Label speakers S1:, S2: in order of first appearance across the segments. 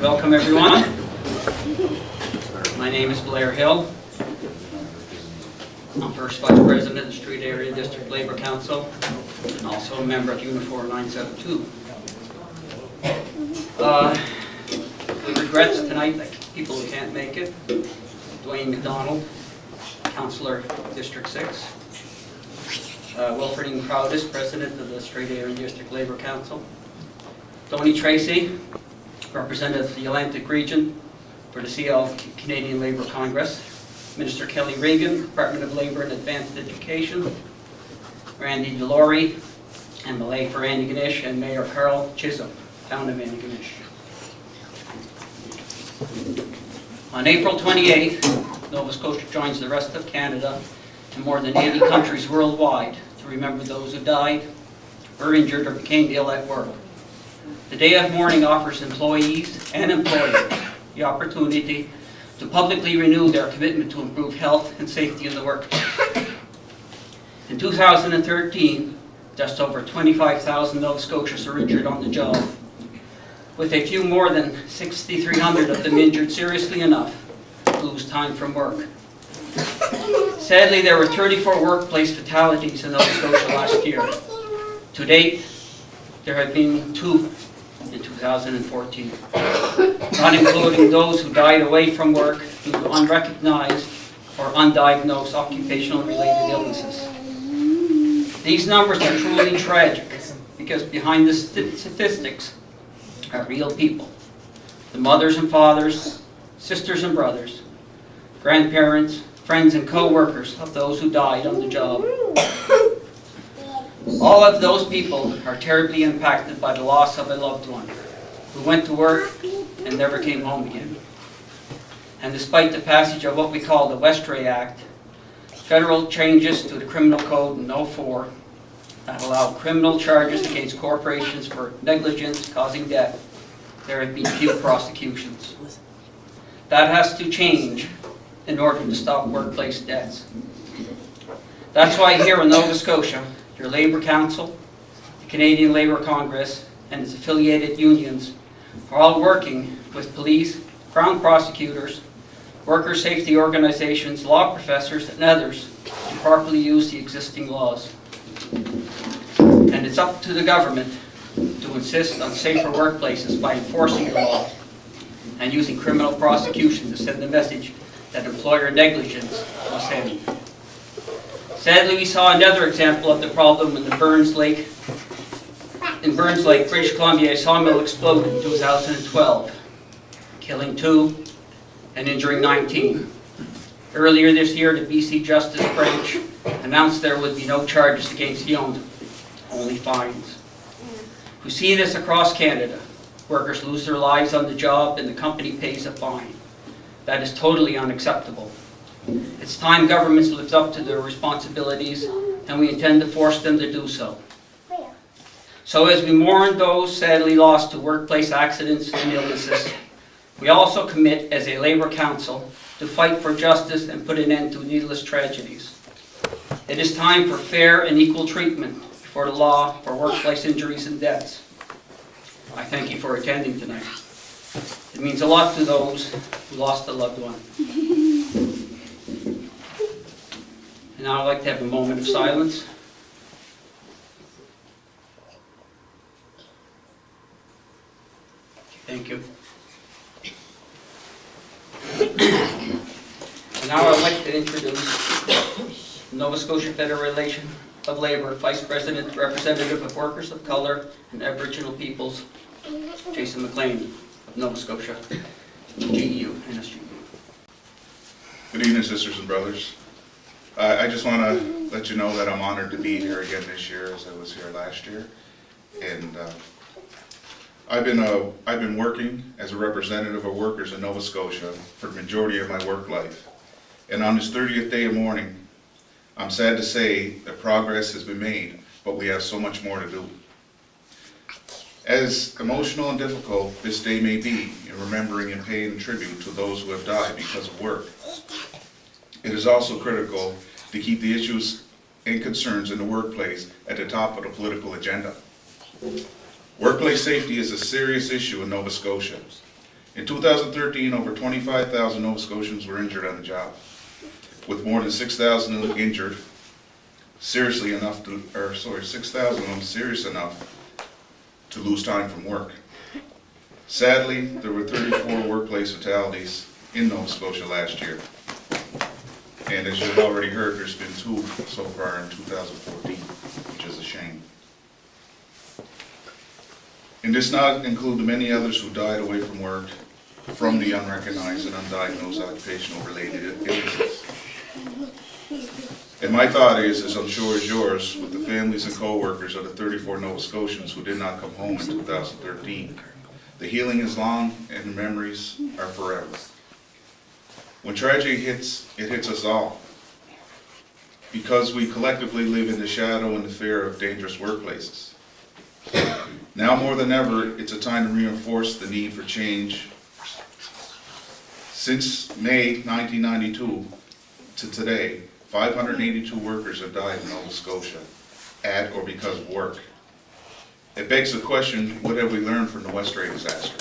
S1: Welcome everyone. My name is Blair Hill. I'm First Vice President of the Strait Area District Labour Council and also a member of Unifor 972. We regret tonight that people who can't make it. Dwayne McDonald, Councillor District 6. Wilfred Crowdis, President of the Strait Area District Labour Council. Tony Tracy, Representative of the Atlantic Region for the CL Canadian Labour Congress. Minister Kelly Regan, Department of Labour and Advanced Education. Randy DeLaurie, MLA for Antigonish, and Mayor Carl Chisholm, Town of Antigonish. On April 28th, Nova Scotia joins the rest of Canada and more than 80 countries worldwide to remember those who died, were injured, or became ill at work. The Day of Mourning offers employees and employers the opportunity to publicly renew their commitment to improve health and safety in the workplace. In 2013, just over 25,000 Nova Scotians were injured on the job, with a few more than 6,300 of them injured seriously enough to lose time from work. Sadly, there were 34 workplace fatalities in Nova Scotia last year. To date, there have been 2 in 2014, not including those who died away from work due to unrecognized or undiagnosed occupational-related illnesses. These numbers are truly tragic because behind the statistics are real people, the mothers and fathers, sisters and brothers, grandparents, friends and co-workers of those who died on the job. All of those people are terribly impacted by the loss of a loved one who went to work and never came home again. And despite the passage of what we call the Westray Act, federal changes to the criminal code in 2004 that allow criminal charges against corporations for negligence causing death, there have been few prosecutions. That has to change in order to stop workplace deaths. That's why here in Nova Scotia, your Labour Council, the Canadian Labour Congress, and its affiliated unions are all working with police, Crown prosecutors, worker safety organizations, law professors, and others to properly use the existing laws. And it's up to the government to insist on safer workplaces by enforcing the law and using criminal prosecution to send the message that employer negligence must end. Sadly, we saw another example of the problem in Burns Lake, British Columbia. A sawmill exploded in 2012, killing 2 and injuring 19. Earlier this year, the BC Justice Branch announced there would be no charges against the owner, only fines. We see this across Canada. Workers lose their lives on the job and the company pays a fine. That is totally unacceptable. It's time governments lived up to their responsibilities, and we intend to force them to do so. So as we mourn those sadly lost to workplace accidents and illnesses, we also commit as a Labour Council to fight for justice and put an end to needless tragedies. It is time for fair and equal treatment before the law for workplace injuries and deaths. I thank you for attending tonight. It means a lot to those who lost a loved one. And now I'd like to have a moment of silence. Thank you. And now I'd like to introduce Nova Scotia Federation of Labour Vice President, Representative of Workers of Colour and Aboriginal Peoples, Jason MacLean of Nova Scotia, GEU, NSGEU.
S2: Good evening, sisters and brothers. I just want to let you know that I'm honored to be here again this year as I was here last year. And I've been working as a representative of workers in Nova Scotia for the majority of my work life. And on this 30th day of mourning, I'm sad to say that progress has been made, but we have so much more to do. As emotional and difficult this day may be in remembering and paying tribute to those who have died because of work, it is also critical to keep the issues and concerns in the workplace at the top of the political agenda. Workplace safety is a serious issue in Nova Scotia. In 2013, over 25,000 Nova Scotians were injured on the job, with more than 6,000 injured, 6,000 of them serious enough to lose time from work. Sadly, there were 34 workplace fatalities in Nova Scotia last year. And as you've already heard, there's been 2 so far in 2014, which is a shame. And this not include the many others who died away from work from the unrecognized and undiagnosed occupational related illnesses. And my thought is, as I'm sure is yours, with the families and co-workers of the 34 Nova Scotians who did not come home in 2013, the healing is long and the memories are forever. When tragedy hits, it hits us all, because we collectively live in the shadow and the fear of dangerous workplaces. Now more than ever, it's a time to reinforce the need for change. Since May 1992 to today, 582 workers have died in Nova Scotia at or because of work. It begs the question, what have we learned from the Strait disaster?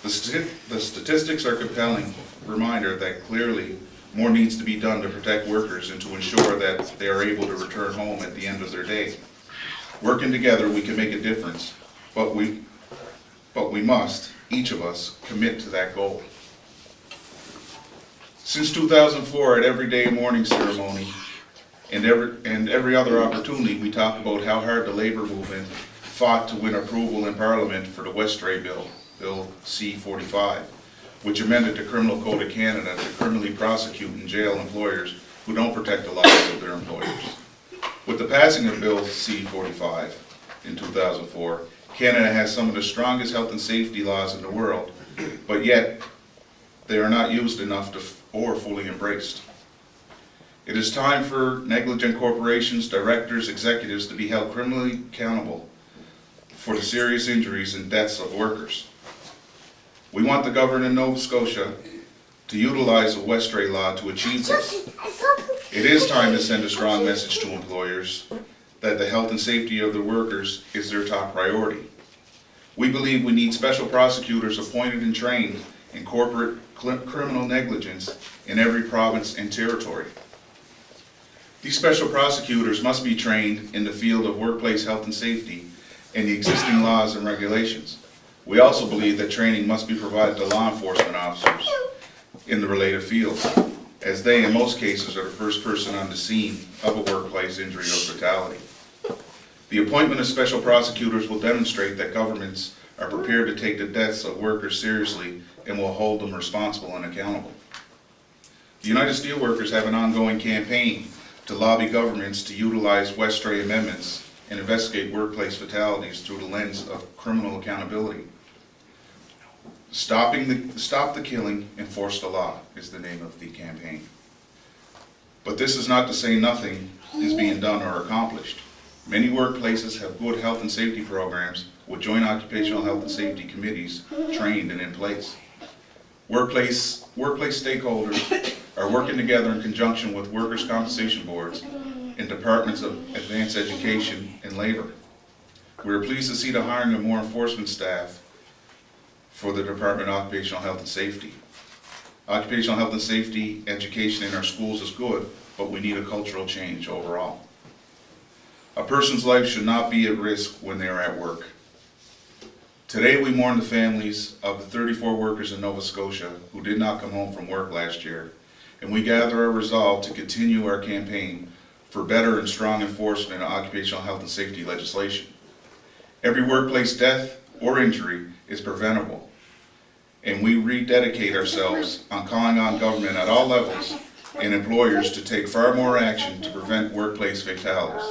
S2: The statistics are a compelling reminder that clearly more needs to be done to protect workers and to ensure that they are able to return home at the end of their day. Working together, we can make a difference, but we must, each of us, commit to that goal. Since 2004, at every day mourning ceremony and every other opportunity, we talk about how hard the labor movement fought to win approval in Parliament for the Strait Bill, Bill C-45, which amended the Criminal Code of Canada to criminally prosecute and jail employers who don't protect the lives of their employers. With the passing of Bill C-45 in 2004, Canada has some of the strongest health and safety laws in the world, but yet they are not used enough or fully embraced. It is time for negligent corporations, directors, executives to be held criminally accountable for the serious injuries and deaths of workers. We want the government in Nova Scotia to utilize the Strait law to achieve this. It is time to send a strong message to employers that the health and safety of the workers is their top priority. We believe we need special prosecutors appointed and trained in corporate criminal negligence in every province and territory. These special prosecutors must be trained in the field of workplace health and safety and the existing laws and regulations. We also believe that training must be provided to law enforcement officers in the related fields, as they, in most cases, are the first person on the scene of a workplace injury or fatality. The appointment of special prosecutors will demonstrate that governments are prepared to take the deaths of workers seriously and will hold them responsible and accountable. The United Steelworkers have an ongoing campaign to lobby governments to utilize Strait amendments and investigate workplace fatalities through the lens of criminal accountability. Stop the killing, enforce the law is the name of the campaign. But this is not to say nothing is being done or accomplished. Many workplaces have good health and safety programs with joint occupational health and safety committees trained and in place. Workplace stakeholders are working together in conjunction with workers' compensation boards and departments of advanced education and labor. We are pleased to see the hiring of more enforcement staff for the Department of Occupational Health and Safety. Occupational health and safety education in our schools is good, but we need a cultural change overall. A person's life should not be at risk when they are at work. Today we mourn the families of the 34 workers in Nova Scotia who did not come home from work last year, and we gather our resolve to continue our campaign for better and strong enforcement of occupational health and safety legislation. Every workplace death or injury is preventable, and we rededicate ourselves on calling on government at all levels and employers to take far more action to prevent workplace fatalities,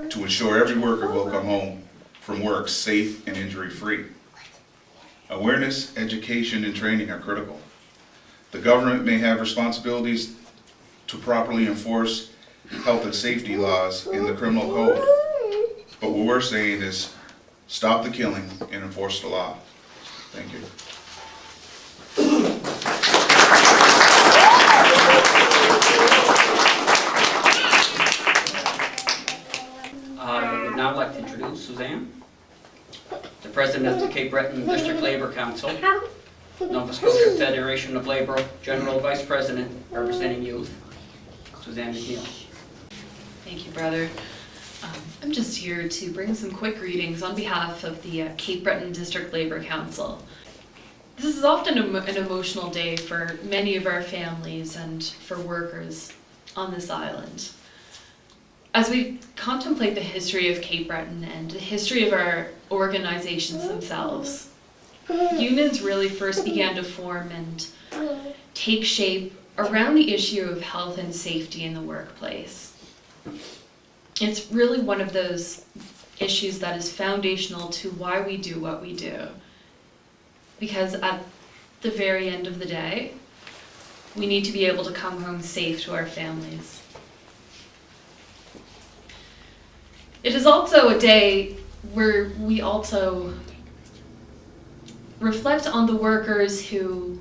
S2: to ensure every worker will come home from work safe and injury-free. Awareness, education, and training are critical. The government may have responsibilities to properly enforce health and safety laws in the criminal code, but what we're saying is stop the killing and enforce the law. Thank you.
S1: I would now like to introduce Suzanne to President of the Cape Breton District Labour Council, Nova Scotia Federation of Labour General Vice President representing youth, Suzanne MacNeil.
S3: Thank you, brother. I'm just here to bring some quick greetings on behalf of the Cape Breton District Labour Council. This is often an emotional day for many of our families and for workers on this island. As we contemplate the history of Cape Breton and the history of our organizations themselves, unions really first began to form and take shape around the issue of health and safety in the workplace. It's really one of those issues that is foundational to why we do what we do. Because at the very end of the day, we need to be able to come home safe to our families. It is also a day where we also reflect on the workers who,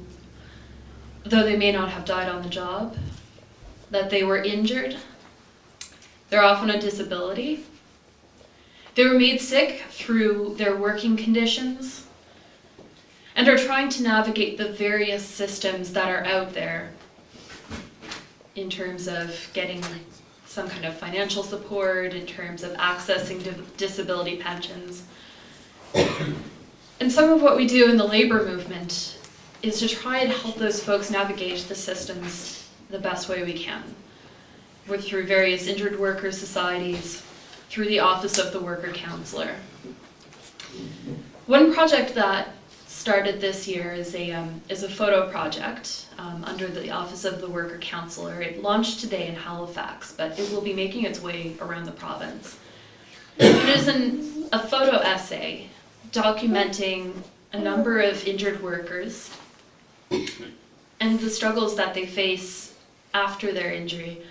S3: though they may not have died on the job, that they were injured. They're often a disability. They were made sick through their working conditions and are trying to navigate the various systems that are out there in terms of getting some kind of financial support, in terms of accessing disability pensions. And some of what we do in the labor movement is to try and help those folks navigate the systems the best way we can. Through various injured worker societies, through the Office of the Worker Counselor. One project that started this year is a photo project under the Office of the Worker Counselor. It launched today in Halifax, but it will be making its way around the province. It is a photo essay documenting a number of injured workers and the struggles that they face after their injury.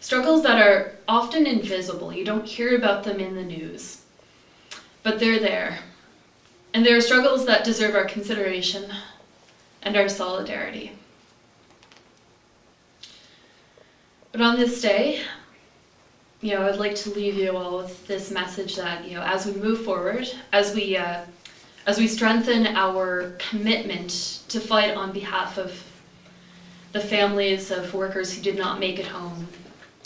S3: Struggles that are often invisible. You don't hear about them in the news, but they're there. And there are struggles that deserve our consideration and our solidarity. But on this day, I'd like to leave you all with this message that, as we move forward, as we strengthen our commitment to fight on behalf of the families of workers who did not make it home,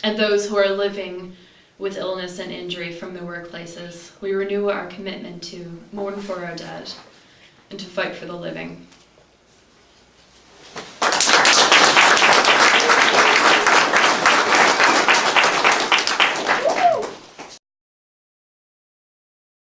S3: and those who are living with illness and injury from their workplaces, we renew our commitment to mourn for our dead and to fight for the living.